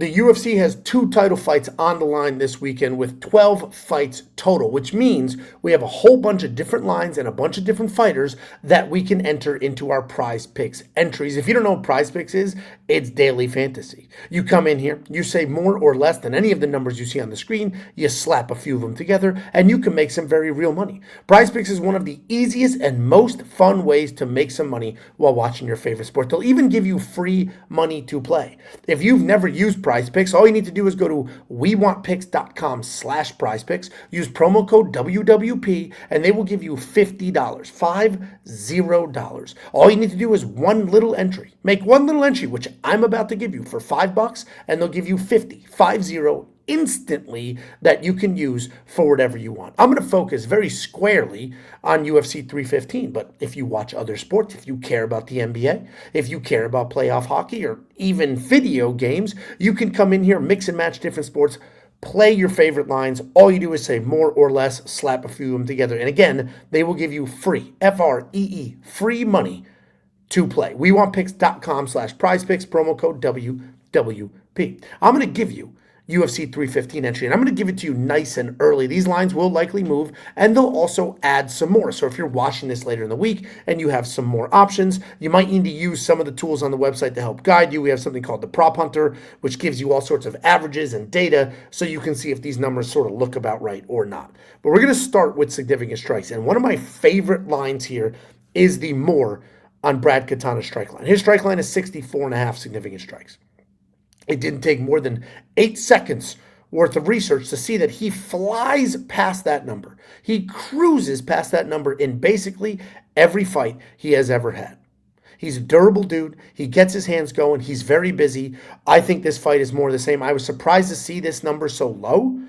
The UFC has 2 title fights on the line this weekend with 12 fights total, which means we have a whole bunch of different lines and a bunch of different fighters that we can enter into our Prize Picks entries. If you don't know what Prize Picks is, it's daily fantasy. You come in here, you say more or less than any of the numbers you see on the screen, you slap a few of them together, and you can make some very real money. Prize Picks is one of the easiest and most fun ways to make some money while watching your favorite sport. They'll even give you free money to play. If you've never used PrizePicks, all you need to do is go to wewantpicks.com/PrizePicks, use promo code WWP, and they will give you $50, $50. All you need to do is one little entry. Make one little entry, which I'm about to give you for $5, and they'll give you 50 instantly that you can use for whatever you want. I'm going to focus very squarely on UFC 315, but if you watch other sports, if you care about the NBA, if you care about playoff hockey, or even video games, you can come in here, mix and match different sports, play your favorite lines. All you do is say more or less, slap a few of them together, and again, they will give you free, Free, free money to play. WeWantPicks.com/PrizePicks, promo code WWP. I'm going to give you UFC 315 entry, and I'm going to give it to you nice and early. These lines will likely move, and they'll also add some more. So if you're watching this later in the week and you have some more options, you might need to use some of the tools on the website to help guide you. We have something called the Prop Hunter, which gives you all sorts of averages and data so you can see if these numbers sort of look about right or not. But we're going to start with significant strikes, and one of my favorite lines here is the more on Brad Katana's strike line. His strike line is 64.5 significant strikes. It didn't take more than 8 seconds worth of research to see that he flies past that number. He cruises past that number in basically every fight he has ever had. He's a durable dude. He gets his hands going. He's very busy. I think this fight is more of the same. I was surprised to see this number so low.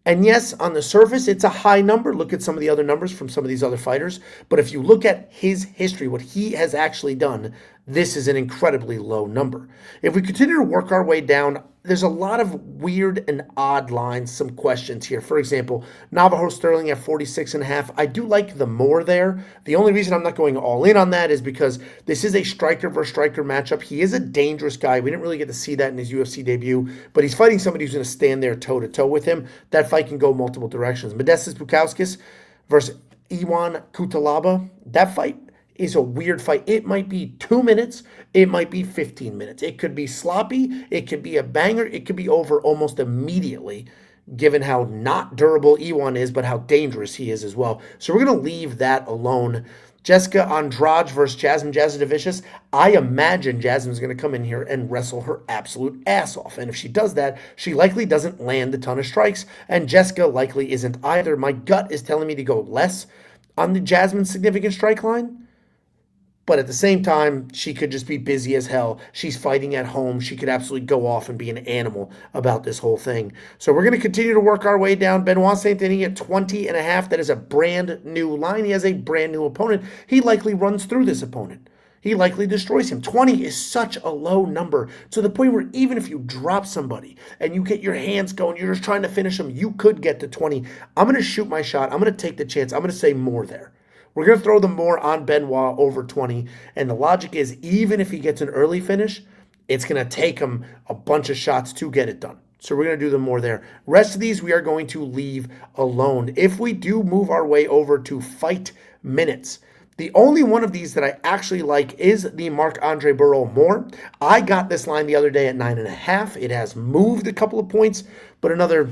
And yes, on the surface, it's a high number. Look at some of the other numbers from some of these other fighters. But if you look at his history, what he has actually done, this is an incredibly low number. If we continue to work our way down, there's a lot of weird and odd lines, some questions here. For example, Navajo Sterling at 46.5. I do like the more there. The only reason I'm not going all in on that is because this is a striker versus striker matchup. He is a dangerous guy. We didn't really get to see that in his UFC debut, but he's fighting somebody who's going to stand there toe-to-toe with him. That fight can go multiple directions. Modestas Bukauskas versus Yeong Cutelaba. That fight is a weird fight. It might be 2 minutes. It might be 15 minutes. It could be sloppy. It could be a banger. It could be over almost immediately, given how not durable Yeong is, but how dangerous he is as well. So we're going to leave that alone. Jessica Andrade versus Jasmine Jasudavicius. I imagine Jasmine's going to come in here and wrestle her absolute ass off. And if she does that, she likely doesn't land a ton of strikes. And Jessica likely isn't either. My gut is telling me to go less on the Jasmine significant strike line. But at the same time, she could just be busy as hell. She's fighting at home. She could absolutely go off and be an animal about this whole thing. So we're going to continue to work our way down. Benoit Saint-Denis at 20.5. That is a brand new line. He has a brand new opponent. He likely runs through this opponent. He likely destroys him. 20 is such a low number to the point where even if you drop somebody and you get your hands going, you're just trying to finish them, you could get to 20. I'm going to shoot my shot. I'm going to take the chance. I'm going to say more there. We're going to throw the more on Benoit over 20, and the logic is even if he gets an early finish, it's going to take him a bunch of shots to get it done. So we're going to do the more there. Rest of these we are going to leave alone. If we do move our way over to fight minutes, the only one of these that I actually like is the Marc-Andre Barreau more. I got this line the other day at 9.5. It has moved a couple of points, but another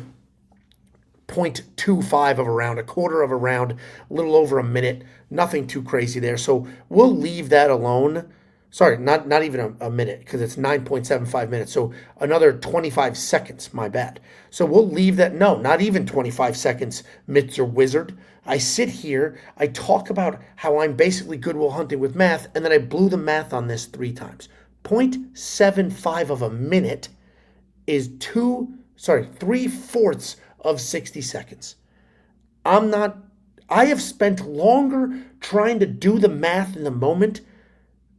0.25 of a round, a quarter of a round, a little over a minute. Nothing too crazy there. So we'll leave that alone. Sorry, not even a minute because it's 9.75 minutes. So another 25 seconds, my bad. So we'll leave that. No, not even 25 seconds, Mr. Wizard. I sit here, I talk about how I'm basically Good Will Hunting with math, and then I blew the math on this 3 times. 0.75 of a minute is 3/4 of 60 seconds. I have spent longer trying to do the math in the moment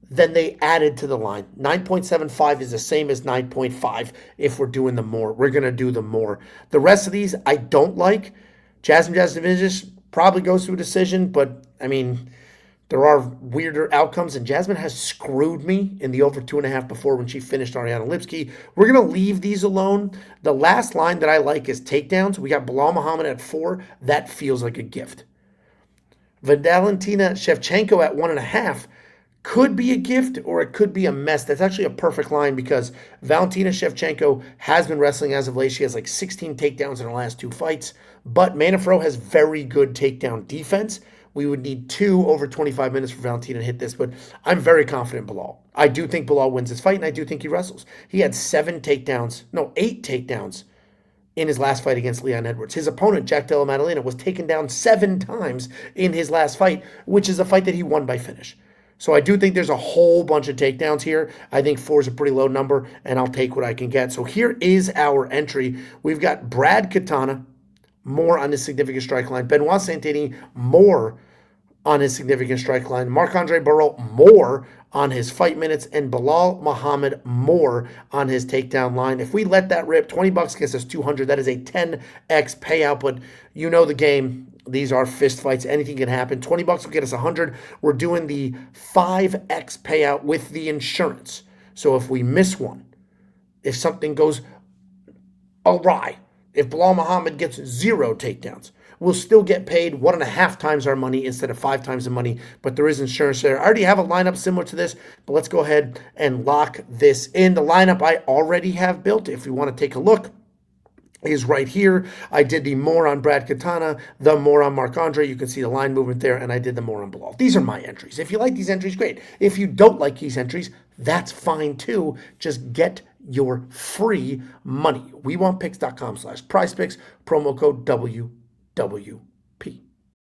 than they added to the line. 9.75 is the same as 9.5 if we're doing the more. We're going to do the more. The rest of these I don't like. Jasmine Jasudavicius probably goes to a decision, but I mean, There are weirder outcomes, and Jasmine has screwed me in the over 2.5 before when she finished Ariana Lipsky. We're going to leave these alone. The last line that I like is takedowns. We got Bilal Muhammad at 4. That feels like a gift. Valentina Shevchenko at 1.5 could be a gift or it could be a mess. That's actually a perfect line because Valentina Shevchenko has been wrestling as of late. She has like 16 takedowns in her last 2 fights, but Manafro has very good takedown defense. We would need 2 over 25 minutes for Valentina to hit this, but I'm very confident in Bilal. I do think Bilal wins this fight, and I do think he wrestles. He had 8 takedowns in his last fight against Leon Edwards. His opponent, Jack Della Maddalena, was taken down 7 times in his last fight, which is a fight that he won by finish. So I do think there's a whole bunch of takedowns here. I think 4 is a pretty low number, and I'll take what I can get. So here is our entry. We've got Brad Katana, more on his significant strike line. Benoit Saint-Denis, more on his significant strike line. Marc-Andre Barreau, more on his fight minutes. And Bilal Muhammad, more on his takedown line. If we let that rip, $20 gets us 200. That is a 10x payout, but you know the game. These are fist fights. Anything can happen. $20 will get us 100. We're doing the 5x payout with the insurance. So if we miss one, if something goes awry, if Bilal Muhammad gets 0 takedowns, we'll still get paid 1.5 times our money instead of 5 times the money, but there is insurance there. I already have a lineup similar to this, but let's go ahead and lock this in. The lineup I already have built, if you want to take a look, is right here. I did the more on Brad Katana, the more on Marc-Andre. You can see the line movement there, and I did the more on Bilal. These are my entries. If you like these entries, great. If you don't like these entries, that's fine too. Just get your free money. WeWantPicks.com/PrizePicks, promo code WWP.